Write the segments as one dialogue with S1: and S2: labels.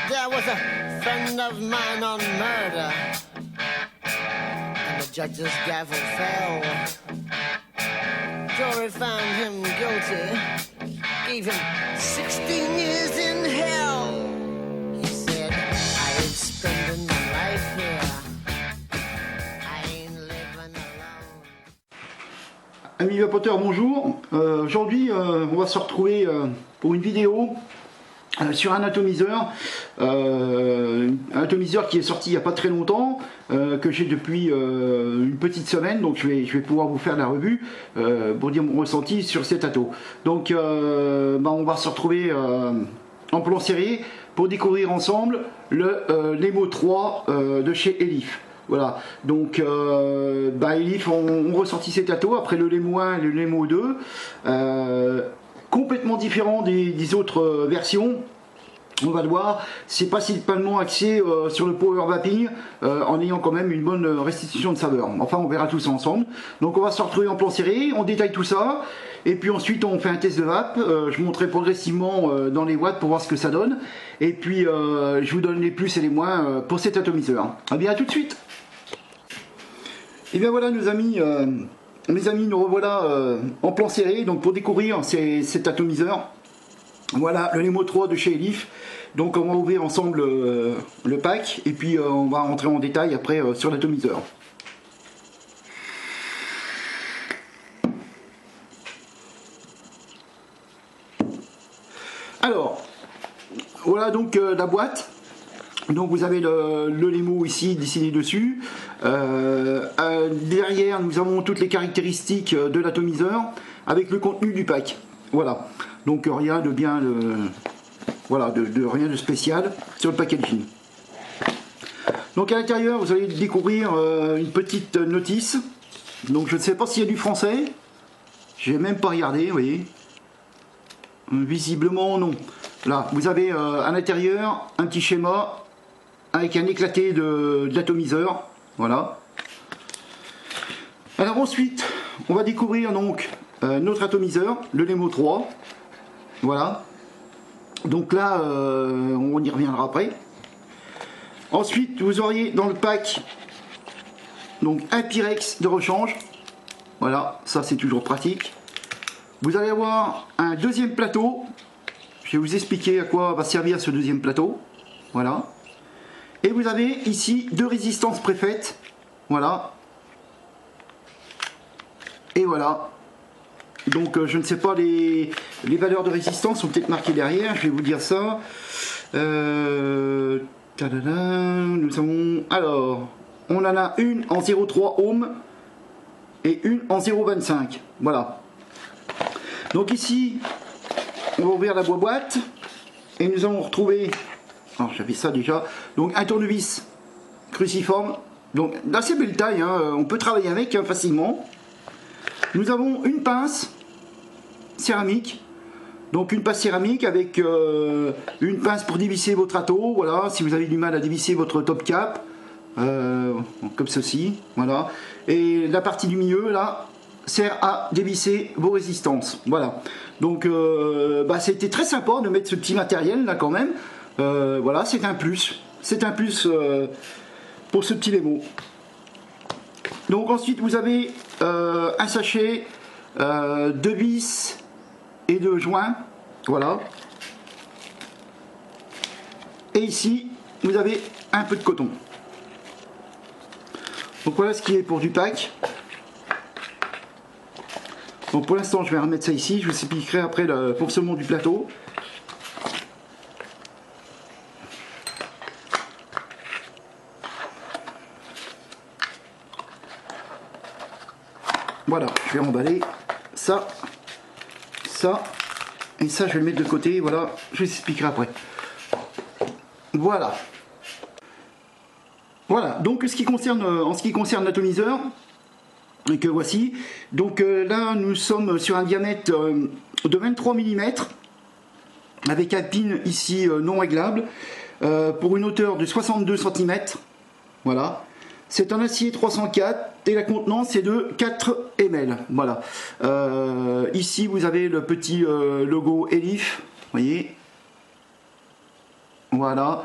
S1: There was a friend of mine on murder, and the judge's gavel fell. Jury found him guilty, gave him 16 years in hell. He said, I ain't spending my life here, I ain't living alone.
S2: Amis vapoteurs, bonjour. Aujourd'hui, on va se retrouver pour une vidéo sur un atomiseur. Un atomiseur qui est sorti il n'y a pas très longtemps, que j'ai depuis une petite semaine, donc je vais pouvoir vous faire la revue pour dire mon ressenti sur cet ato. Donc on va se retrouver en plan serré pour découvrir ensemble le Lemo 3 de chez Elif. Voilà, donc Elif ont ressorti cet ato après le Lemo 1 et le Lemo 2, complètement différent des autres versions. On va le voir, c'est principalement axé sur le power vaping, en ayant quand même une bonne restitution de saveur. Enfin, on verra tout ça ensemble. Donc on va se retrouver en plan serré, on détaille tout ça, et puis ensuite on fait un test de vape. Je montrerai progressivement dans les watts pour voir ce que ça donne, et puis je vous donne les plus et les moins pour cet atomiseur. A bien, à tout de suite. Et bien voilà, nos amis, mes amis, nous revoilà en plan serré, donc pour découvrir cet atomiseur. Voilà le Lemo 3 de chez Elif. Donc on va ouvrir ensemble le pack et puis on va rentrer en détail après sur l'atomiseur. Alors voilà donc la boîte. Donc vous avez le Lemo ici dessiné dessus. Derrière nous avons toutes les caractéristiques de l'atomiseur avec le contenu du pack. Voilà. Donc rien de bien, voilà, de rien de spécial sur le packaging. Donc à l'intérieur, vous allez découvrir une petite notice. Donc je ne sais pas s'il y a du français. J'ai même pas regardé, vous voyez. Visiblement non. Là, vous avez à l'intérieur un petit schéma avec un éclaté de l'atomiseur. Voilà. Alors ensuite, on va découvrir donc notre atomiseur, le Lemo 3. Voilà, donc là on y reviendra après. Ensuite vous auriez dans le pack donc un Pyrex de rechange. Voilà, ça c'est toujours pratique. Vous allez avoir un deuxième plateau. Je vais vous expliquer à quoi va servir ce deuxième plateau. Voilà. Et vous avez ici deux résistances préfaites. Voilà. Et voilà. Donc je ne sais pas, les valeurs de résistance sont peut-être marquées derrière, je vais vous dire ça. Nous avons, alors, on en a une en 0,3 ohm et une en 0,25. Voilà. Donc ici, on va ouvrir la boîte et nous allons retrouver, alors j'avais ça déjà, donc un tournevis cruciforme, donc d'assez belle taille, hein, on peut travailler avec facilement. Nous avons une pince céramique, donc une pince céramique avec une pince pour dévisser votre ato, voilà, si vous avez du mal à dévisser votre top cap, comme ceci, voilà, et la partie du milieu là sert à dévisser vos résistances, voilà, donc c'était très sympa de mettre ce petit matériel là quand même, voilà, c'est un plus pour ce petit Lemo. Donc ensuite vous avez un sachet de vis et de joints, voilà. Et ici vous avez un peu de coton. Donc voilà ce qui est pour du pack. Donc pour l'instant je vais remettre ça ici, je vous expliquerai après le fonctionnement du plateau. Voilà, je vais emballer ça, ça, et ça je vais le mettre de côté, voilà, je vous expliquerai après. Voilà. Voilà, donc en ce qui concerne l'atomiseur, que voici, donc là nous sommes sur un diamètre de 23 mm, avec un pin ici non réglable, pour une hauteur de 62 cm, voilà. C'est un acier 304, et la contenance est de 4 ml. Voilà. Ici, vous avez le petit logo Elif. Voyez. Voilà.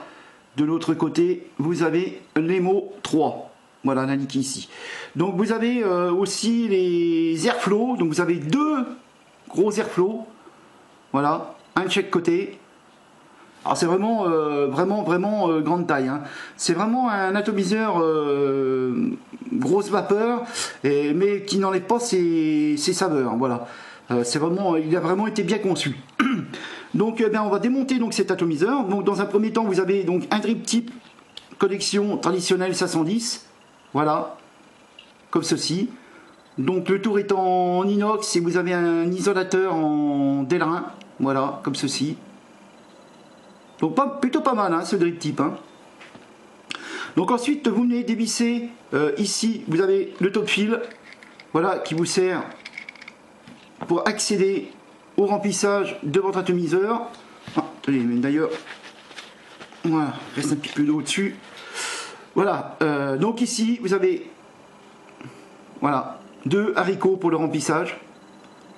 S2: De l'autre côté, vous avez l'Emo 3. Voilà, l'indiqué ici. Donc, vous avez aussi les airflow. Donc, vous avez 2 gros airflow. Voilà. Un de chaque côté. Alors c'est vraiment, vraiment grande taille. Hein. C'est vraiment un atomiseur grosse vapeur, mais qui n'enlève pas ses saveurs. Voilà. C'est vraiment, il a vraiment été bien conçu. Donc, on va démonter donc cet atomiseur. Donc, dans un premier temps, vous avez donc un drip tip collection traditionnelle 510. Voilà, comme ceci. Donc le tour est en inox et vous avez un isolateur en Delrin. Voilà, comme ceci. Donc plutôt pas mal hein, ce drip tip. Hein. Donc ensuite vous venez dévisser ici, vous avez le top fill, voilà, qui vous sert pour accéder au remplissage de votre atomiseur. Ah, attendez, mais d'ailleurs, voilà, reste un petit peu d'eau dessus. Voilà, donc ici vous avez voilà, 2 haricots pour le remplissage.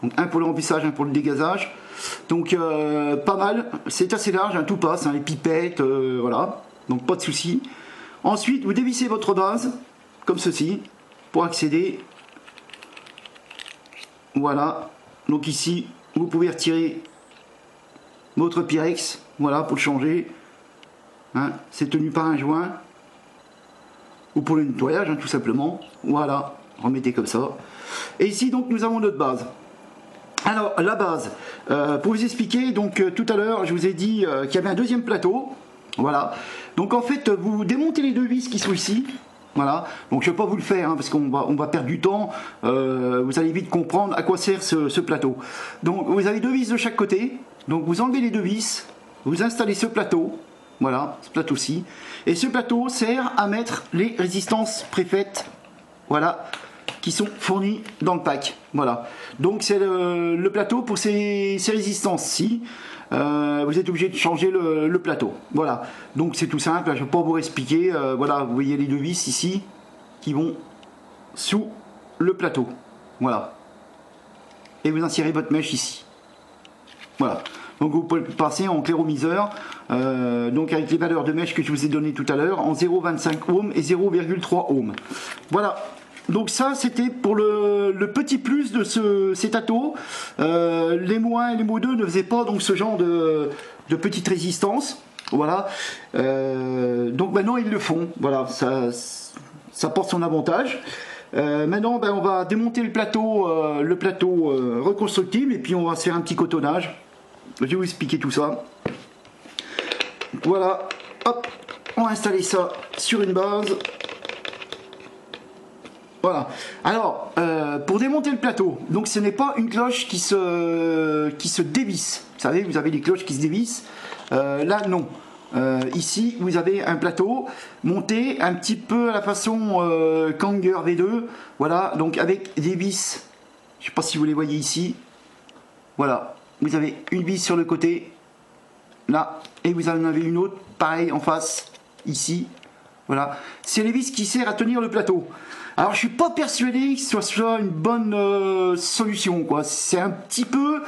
S2: Donc un pour le remplissage, un pour le dégazage. Donc pas mal, c'est assez large, hein, tout passe, hein, les pipettes, voilà, donc pas de souci. Ensuite, vous dévissez votre base, comme ceci, pour accéder. Voilà, donc ici, vous pouvez retirer votre Pyrex, voilà, pour le changer. Hein, c'est tenu par un joint, ou pour le nettoyage, hein, tout simplement. Voilà, remettez comme ça. Et ici, donc, nous avons notre base. Alors la base, pour vous expliquer, donc tout à l'heure je vous ai dit qu'il y avait un deuxième plateau, voilà, donc en fait vous démontez les 2 vis qui sont ici, voilà, donc je ne vais pas vous le faire hein, parce qu'on va perdre du temps, vous allez vite comprendre à quoi sert ce plateau. Donc vous avez 2 vis de chaque côté, donc vous enlevez les 2 vis, vous installez ce plateau, voilà, ce plateau-ci, et ce plateau sert à mettre les résistances préfaites, voilà, qui sont fournis dans le pack. Voilà. Donc c'est le plateau pour ces résistances-ci. Vous êtes obligé de changer le plateau. Voilà. Donc c'est tout simple. Je ne vais pas vous expliquer. Voilà. Vous voyez les 2 vis ici qui vont sous le plateau. Voilà. Et vous insérez votre mèche ici. Voilà. Donc vous pouvez passer en clairomiseur. Donc avec les valeurs de mèche que je vous ai données tout à l'heure en 0,25 ohms et 0,3 ohms. Voilà. Donc ça c'était pour le petit plus de cet ato. Les Mo 1 et les Mo 2 ne faisaient pas donc ce genre de petite résistance. Voilà. Donc maintenant ils le font. Voilà, ça porte son avantage. Maintenant on va démonter le plateau reconstructible et puis on va faire un petit cotonnage. Je vais vous expliquer tout ça. Voilà. Hop, on va installer ça sur une base. Voilà. Alors, pour démonter le plateau, donc ce n'est pas une cloche qui se dévisse. Vous savez, vous avez des cloches qui se dévissent. Là, non. Ici, vous avez un plateau monté un petit peu à la façon Kanger V2. Voilà, donc avec des vis. Je ne sais pas si vous les voyez ici. Voilà. Vous avez une vis sur le côté. Là. Et vous en avez une autre, pareil, en face. Ici. Voilà. C'est les vis qui servent à tenir le plateau. Alors je suis pas persuadé que ce soit une bonne solution quoi. C'est un petit peu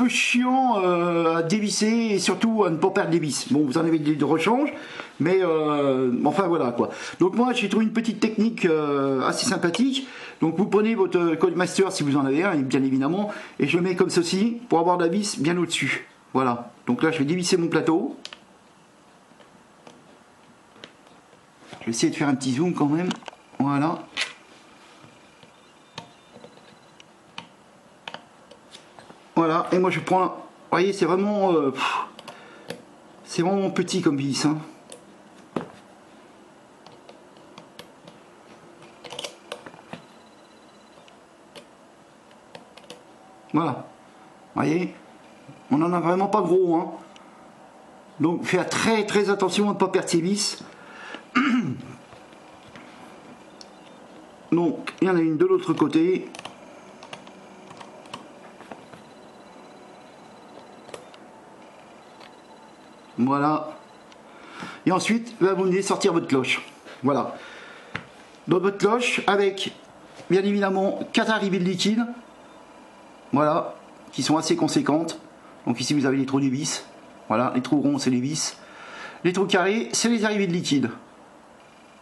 S2: chiant à dévisser et surtout à ne pas perdre les vis. Bon, vous en avez de rechange, mais enfin voilà quoi. Donc moi j'ai trouvé une petite technique assez sympathique. Donc vous prenez votre Codemaster si vous en avez un, bien évidemment, et je le mets comme ceci pour avoir la vis bien au-dessus. Voilà. Donc là je vais dévisser mon plateau. Je vais essayer de faire un petit zoom quand même. Voilà. Voilà, et moi je prends, vous voyez, c'est vraiment petit comme vis. Hein. Voilà, vous voyez, on n'en a vraiment pas gros. Hein. Donc faire très très attention à ne pas perdre ses vis. Donc, il y en a une de l'autre côté. Voilà. Et ensuite, là, vous venez sortir votre cloche. Voilà. dans votre cloche avec bien évidemment 4 arrivées de liquide. Voilà, qui sont assez conséquentes. Donc ici vous avez les trous du vis. Voilà, les trous ronds c'est les vis. Les trous carrés c'est les arrivées de liquide.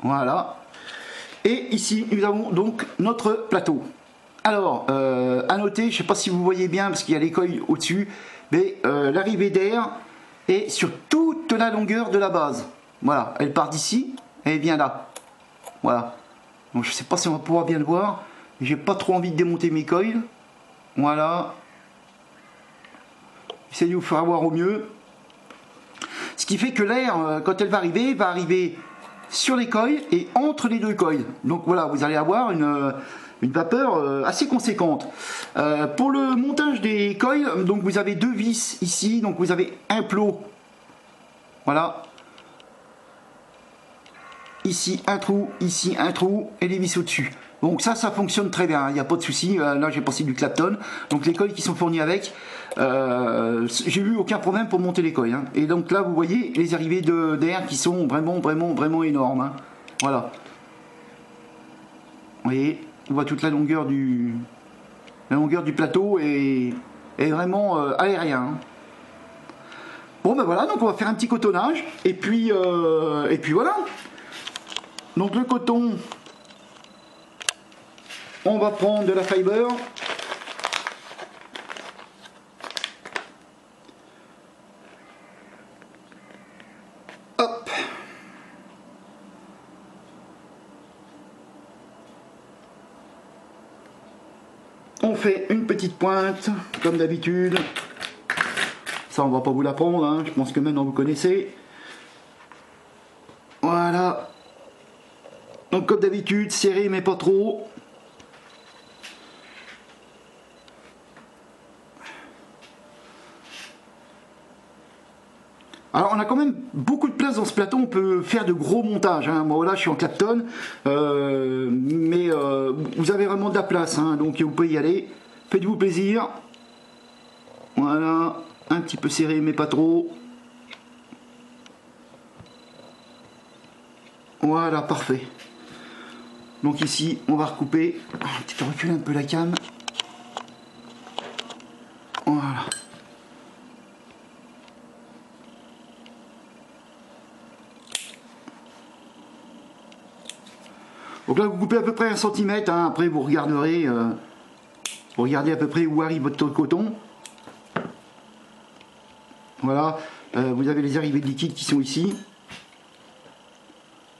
S2: Voilà. Et ici nous avons donc notre plateau. Alors, à noter, je ne sais pas si vous voyez bien parce qu'il y a l'écoille au-dessus, mais l'arrivée d'air est sur toute la longueur de la base. Voilà, elle part d'ici, elle vient là. Voilà. Donc je ne sais pas si on va pouvoir bien le voir. J'ai pas trop envie de démonter mes coils. Voilà. J'essaie de vous faire voir au mieux. Ce qui fait que l'air, quand elle va arriver sur les coils et entre les deux coils. Donc voilà, vous allez avoir une vapeur assez conséquente. Pour le montage des coils, donc vous avez 2 vis ici. Donc vous avez un plot. Voilà. Ici un trou et les vis au-dessus. Donc ça fonctionne très bien, il n'y a pas de souci. Là j'ai passé du Clapton, donc les coils qui sont fournis avec, j'ai eu aucun problème pour monter les coils. Hein. Et donc là vous voyez les arrivées d'air qui sont vraiment énormes. Hein. Voilà. Vous voyez, on voit toute la longueur du plateau et vraiment aérien. Hein. Bon ben voilà, donc on va faire un petit cotonnage et puis voilà. Donc le coton, on va prendre de la fiber. Hop. On fait une petite pointe, comme d'habitude. Ça, on va pas vous l'apprendre, hein. Je pense que maintenant vous connaissez. Voilà. Donc comme d'habitude, serré mais pas trop. Alors on a quand même beaucoup de place dans ce plateau, on peut faire de gros montages. Hein. Moi là je suis en Clapton, mais vous avez vraiment de la place, hein. Donc vous pouvez y aller. Faites-vous plaisir. Voilà, un petit peu serré mais pas trop. Voilà, parfait. Donc ici, on va recouper. Tu peux reculer un peu la cam. Voilà. Donc là, vous coupez à peu près 1 cm. Hein. Après, vous regarderez. Vous regardez à peu près où arrive votre coton. Voilà. Vous avez les arrivées de liquide qui sont ici.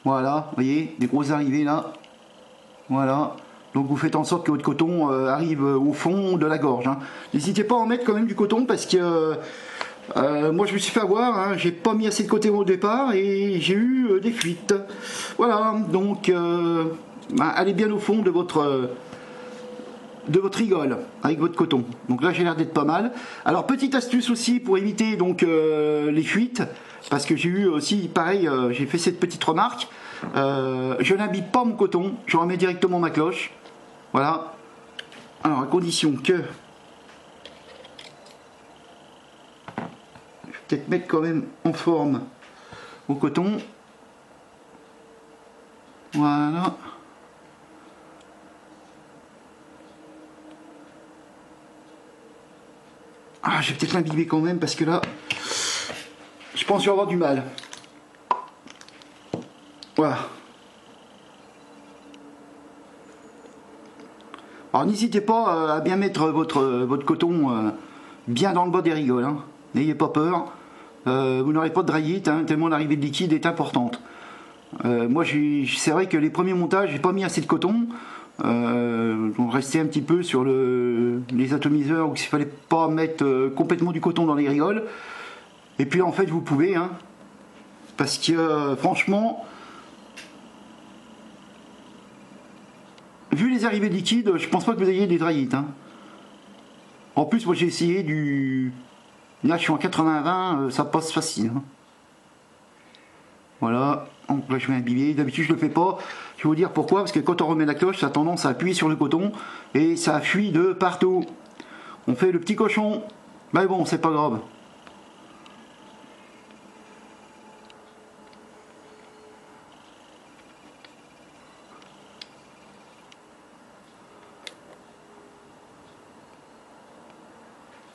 S2: Voilà. Vous voyez, des grosses arrivées là. Voilà, donc vous faites en sorte que votre coton arrive au fond de la gorge. Hein. N'hésitez pas à en mettre quand même du coton parce que moi je me suis fait avoir, hein, j'ai pas mis assez de coton au départ et j'ai eu des fuites. Voilà, donc allez bien au fond de votre rigole avec votre coton. Donc là j'ai l'air d'être pas mal. Alors petite astuce aussi pour éviter donc les fuites, parce que j'ai eu aussi pareil, j'ai fait cette petite remarque. Je n'habille pas mon coton, je remets directement ma cloche. Voilà. Alors à condition que je vais peut-être mettre quand même en forme au coton. Voilà. Ah, je vais peut-être l'imbiber quand même parce que là, je pense que je vais avoir du mal. Voilà. Alors n'hésitez pas à bien mettre votre coton bien dans le bas des rigoles. Hein. N'ayez pas peur. Vous n'aurez pas de raillite, hein, tellement l'arrivée de liquide est importante. Moi, c'est vrai que les premiers montages, j'ai pas mis assez de coton. On restait un petit peu sur les atomiseurs où il fallait pas mettre complètement du coton dans les rigoles. Et puis en fait, vous pouvez, hein, parce que franchement, vu les arrivées de liquide, je pense pas que vous ayez des raillites. Hein. En plus, moi j'ai essayé du. Là, je suis en 80-20, ça passe facile. Hein. Voilà. Donc là, je vais imbiber. D'habitude, je le fais pas. Je vais vous dire pourquoi. Parce que quand on remet la cloche, ça a tendance à appuyer sur le coton et ça fuit de partout. On fait le petit cochon. Mais bon, c'est pas grave.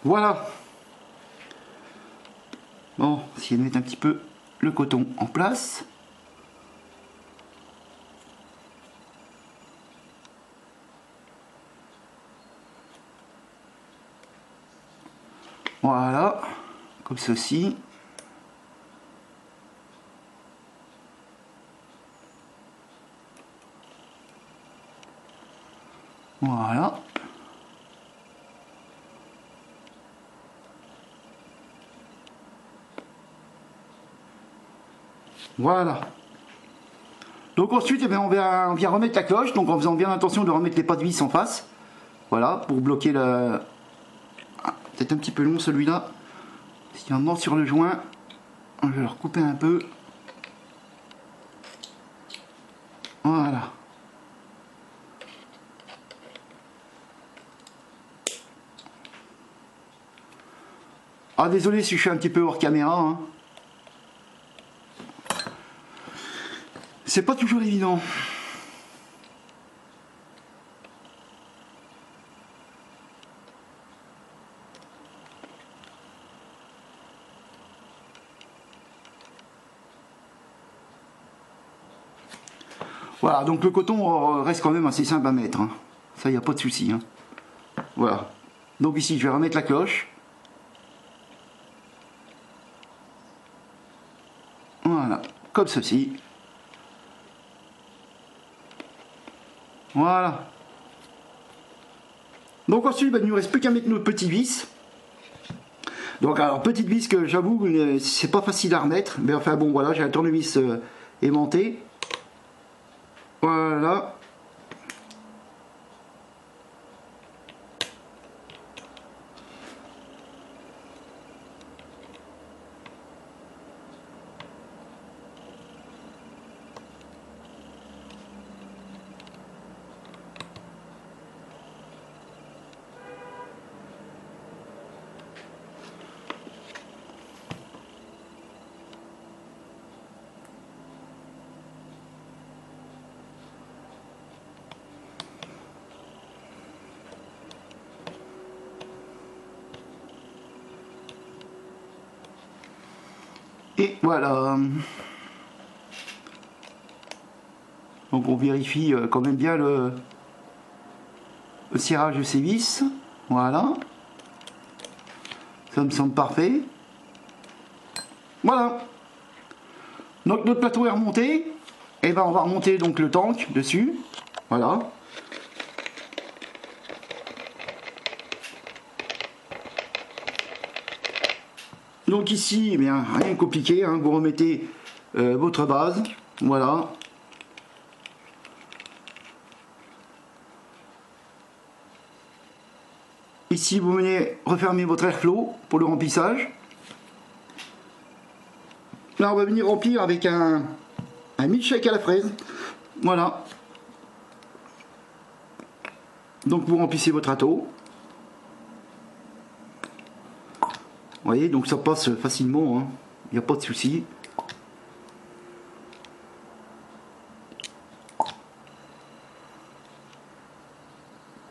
S2: Voilà. Bon, essayez de mettre un petit peu le coton en place. Voilà, comme ceci. Voilà. Voilà. Donc ensuite, eh bien, on vient remettre la cloche, donc en faisant bien attention de remettre les pas de vis en face. Voilà, pour bloquer le... Ah, peut-être un petit peu long celui-là. S'il y a un mort sur le joint, je vais le recouper un peu. Voilà. Ah, désolé si je suis un petit peu hors caméra, hein. C'est pas toujours évident. Voilà, donc le coton reste quand même assez simple à mettre, hein. Ça, il n'y a pas de souci, hein. Voilà. Donc ici, je vais remettre la cloche. Voilà, comme ceci. Voilà. Donc ensuite, il ne nous reste plus qu'à mettre notre petit vis. Donc alors, petite vis que j'avoue, c'est pas facile à remettre. Mais enfin bon, voilà, j'ai un tournevis aimanté. Voilà. Et voilà. Donc on vérifie quand même bien le serrage de ces vis. Voilà. Ça me semble parfait. Voilà. Donc notre plateau est remonté. Et ben on va remonter donc le tank dessus. Voilà. Donc ici, eh bien, rien de compliqué, hein, vous remettez votre base, voilà. Ici, vous venez refermer votre airflow pour le remplissage. Là, on va venir remplir avec un milkshake à la fraise, voilà. Donc vous remplissez votre râteau. Vous voyez, donc ça passe facilement, hein. Il n'y a pas de souci.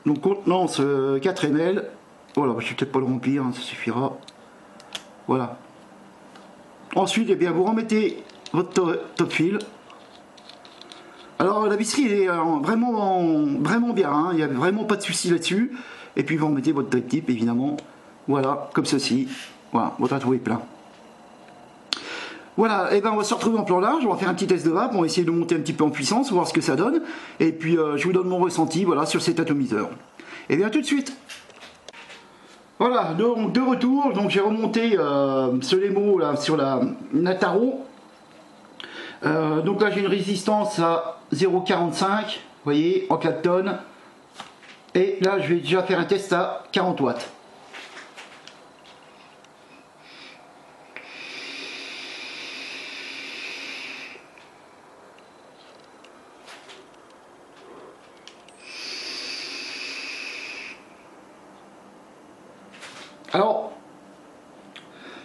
S2: Donc contenance 4 ml. Voilà, je ne vais peut-être pas le remplir, hein, ça suffira. Voilà. Ensuite, eh bien, vous remettez votre top fill. Alors la visserie est vraiment bien, hein. Il n'y a vraiment pas de souci là-dessus. Et puis vous remettez votre top tip évidemment. Voilà, comme ceci. Voilà, votre râteau est plein. Voilà, et ben on va se retrouver en plan large, on va faire un petit test de vape, on va essayer de monter un petit peu en puissance, voir ce que ça donne. Et puis je vous donne mon ressenti, voilà, sur cet atomiseur. Et bien tout de suite. Voilà, donc de retour, donc j'ai remonté ce Lemo là sur la Nataro. Donc là j'ai une résistance à 0,45, vous voyez, en 4 tonnes. Et là je vais déjà faire un test à 40 watts. Alors,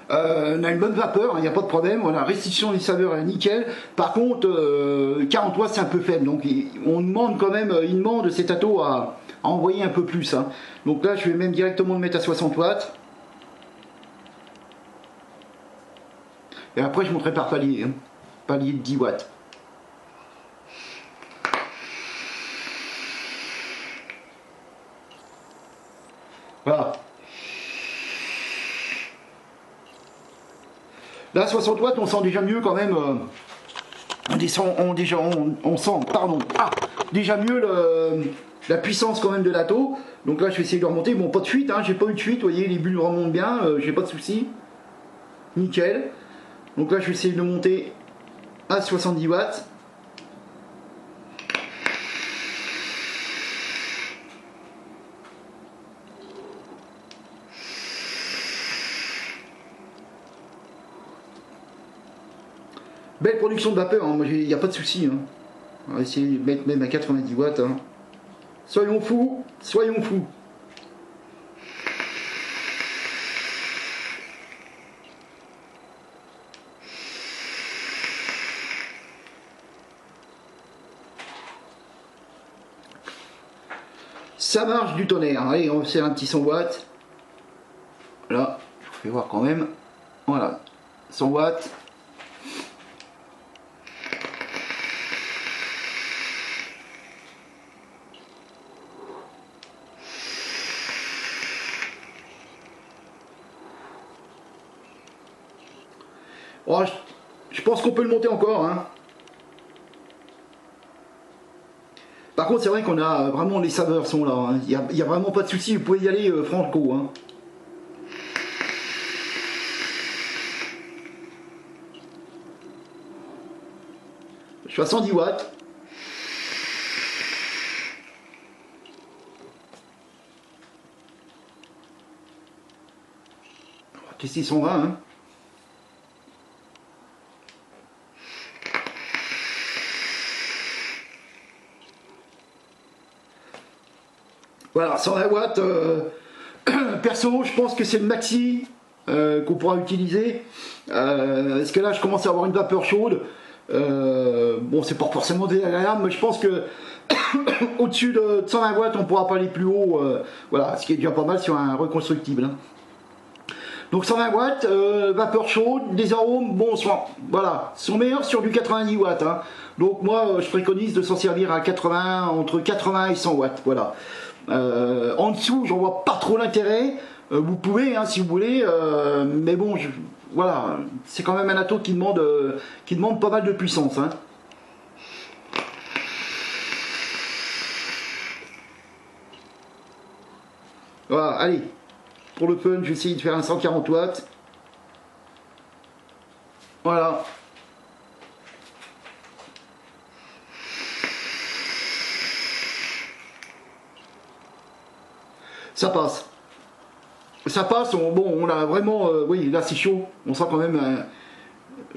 S2: on a une bonne vapeur, il n'y a pas de problème, voilà, restitution des saveurs est nickel. Par contre, 40 watts c'est un peu faible, donc on demande quand même, il demande cet ato à envoyer un peu plus, hein. Donc là je vais même directement le mettre à 60 watts. Et après je monterai par palier, hein. Palier de 10 watts. Voilà. Là 60 watts on sent déjà mieux quand même. On sent, pardon, déjà mieux la puissance quand même de l'atto. Donc là je vais essayer de le remonter. Bon, pas de fuite, hein, j'ai pas eu de fuite, vous voyez les bulles remontent bien, j'ai pas de soucis. Nickel. Donc là je vais essayer de le monter à 70 watts. Belle production de vapeur, hein. Moi il n'y a pas de souci. Hein. On va essayer de mettre même à 90 watts. Hein. Soyons fous, soyons fous. Ça marche du tonnerre. Allez, on va faire un petit 100 watts. Là, je vous fais voir quand même. Voilà, 100 watts. Oh, je pense qu'on peut le monter encore. Hein. Par contre, c'est vrai qu'on a vraiment les saveurs sont là. Hein. Il n'y a vraiment pas de souci. Vous pouvez y aller franco. Hein. Je suis à 110 watts. On va tester 120. Hein. Voilà, 120 watts. Perso, je pense que c'est le maxi qu'on pourra utiliser. Parce que là, je commence à avoir une vapeur chaude. Bon, c'est pas forcément désagréable, mais je pense que au-dessus de 120 watts, on pourra pas aller plus haut. Voilà, ce qui est déjà pas mal sur un reconstructible. Hein. Donc 120 watts, vapeur chaude, des arômes, bon, voilà, sont meilleurs sur du 90 watts. Hein. Donc moi, je préconise de s'en servir à 80, entre 80 et 100 watts. Voilà. En dessous, j'en vois pas trop l'intérêt. Vous pouvez, hein, si vous voulez, mais bon, voilà, c'est quand même un atto qui demande pas mal de puissance. Hein. Voilà, allez, pour le fun, je vais essayer de faire un 140 watts. Voilà. Ça passe. Ça passe, on a vraiment, oui, là c'est chaud, on sent quand même,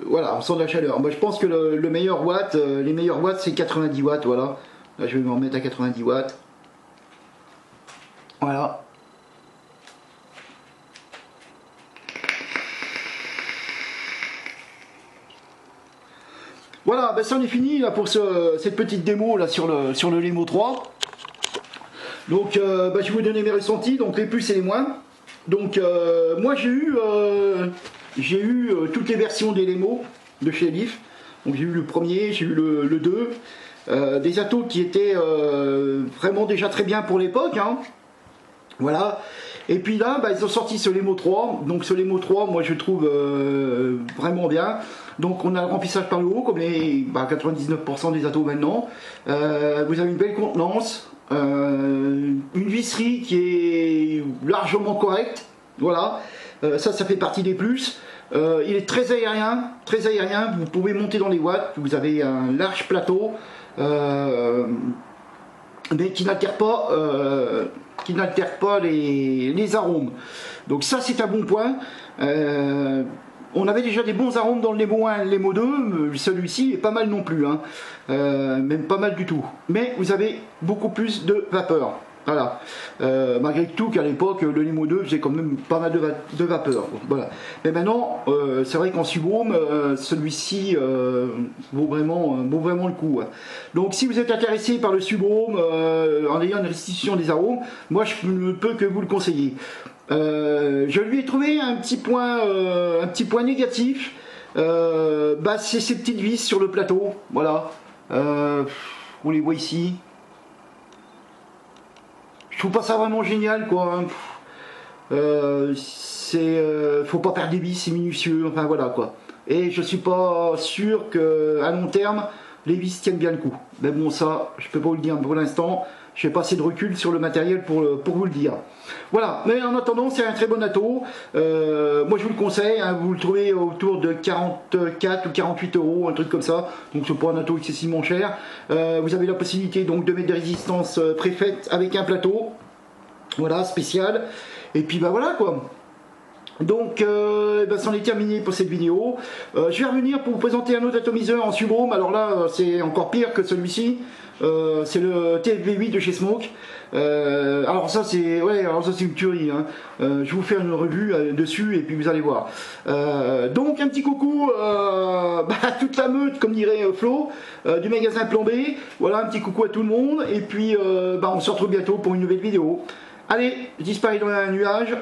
S2: voilà, on sent de la chaleur. Moi je pense que le meilleur watt, les meilleurs watts c'est 90 watts, voilà. Là je vais m'en mettre à 90 watts. Voilà. Voilà, ben ça on est fini là pour cette petite démo là sur le Lemo 3. Donc ben, je vais vous donner mes ressentis, donc les plus et les moins. Donc moi j'ai eu toutes les versions des Lemo de chez Leaf. Donc j'ai eu le premier, j'ai eu le 2. Des attos qui étaient vraiment déjà très bien pour l'époque. Hein. Voilà. Et puis là, bah, ils ont sorti ce Lemo 3. Donc ce Lemo 3, moi je trouve vraiment bien. Donc on a le remplissage par le haut, comme les 99% des attos maintenant. Vous avez une belle contenance. Une visserie qui est largement correcte, voilà, ça fait partie des plus. Il est très aérien, vous pouvez monter dans les watts, vous avez un large plateau, mais qui n'altère pas, les arômes. Donc ça c'est un bon point. On avait déjà des bons arômes dans le Lemo 1 et le Lemo 2, celui-ci est pas mal non plus, hein. Même pas mal du tout. Mais vous avez beaucoup plus de vapeur. Voilà. Malgré tout qu'à l'époque, le Lemo 2 faisait quand même pas mal de vapeur. Voilà. Mais maintenant, c'est vrai qu'en subrome, celui-ci vaut vraiment le coup. Hein. Donc si vous êtes intéressé par le subrome, en ayant une restitution des arômes, moi je ne peux que vous le conseiller. Je lui ai trouvé un petit point négatif. Bah, c'est ces petites vis sur le plateau, voilà. On les voit ici. Je trouve pas ça vraiment génial, quoi. Faut pas perdre des vis, c'est minutieux, enfin voilà quoi. Et je suis pas sûr que à long terme les vis tiennent bien le coup. Mais bon, ça, je peux pas vous le dire pour l'instant. Je n'ai pas assez de recul sur le matériel pour vous le dire. Voilà, mais en attendant, c'est un très bon atto. Moi, je vous le conseille, hein, vous le trouvez autour de 44 ou 48 euros, un truc comme ça. Donc, c'est pas un atto excessivement cher. Vous avez la possibilité donc de mettre des résistances préfaites avec un plateau. Voilà, spécial. Et puis, bah voilà quoi. Donc, ben, c'en est terminé pour cette vidéo. Je vais revenir pour vous présenter un autre atomiseur en subrome. Alors là, c'est encore pire que celui-ci. C'est le TFV8 de chez Smoke. Alors ça, c'est une tuerie. Hein. Je vais vous faire une revue dessus et puis vous allez voir. Donc, un petit coucou à toute la meute, comme dirait Flo, du magasin Plan B. Voilà, un petit coucou à tout le monde. Et puis, on se retrouve bientôt pour une nouvelle vidéo. Allez, je disparais dans un nuage.